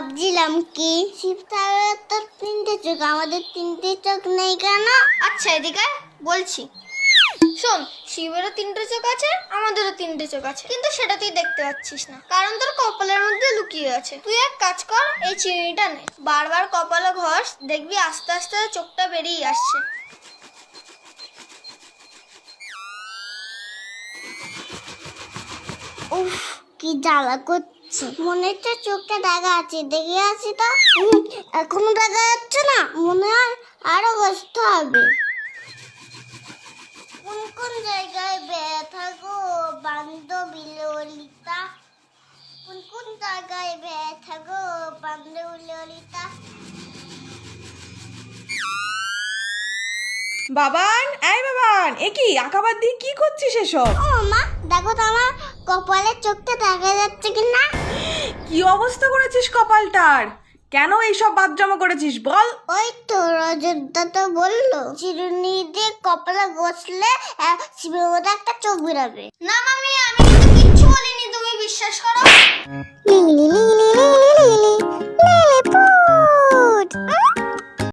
ভাবছিলাম কি শিব স্যারের তো 3টে চোখ, আমাদের 3টে চোখ নেই কেন? আচ্ছা এদিকে বলছি, শোন, শিবেরও 3টে চোখ আছে, আমাদেরও 3টে চোখ আছে, কিন্তু সেটা তুই দেখতে পাচ্ছিস না, কারণ তোর কপালের মধ্যে লুকিয়ে আছে। তুই এক কাজ কর, এই চিনিটা নে, বারবার কপালে ঘষ, দেখবি আস্তে আস্তে চোখটা বেরিয়ে আসছে। উফ, কি জ্বালা করছে, মনে হচ্ছে চোখটা দেখা আছে, দেখে আসি তো। এখনো দেখা যাচ্ছে না, মনে হয় আরো বসতে হবে। কোন কোন জায়গায় ব্যথা গো বান্ধবী ললিতা, কোন কোন জায়গায় ব্যথা গো বান্ধবী ললিতা। বাবান, এই বাবান, এ কি আঁকাবাদ দিয়ে কি করছিস এসব? ও মা, দেখো তো আমার কপালের চোখটা দেখা যাচ্ছে কিনা। কি অবস্থা করেছিস কপালটার? কেন এইসব বাদ জমা করেছিস বল? ওই তো রজতদা তো বললো চিরুনি দিয়ে কপালে ঘষলে শিবের মধ্যে একটা চোখ বেরোবে। না মামি,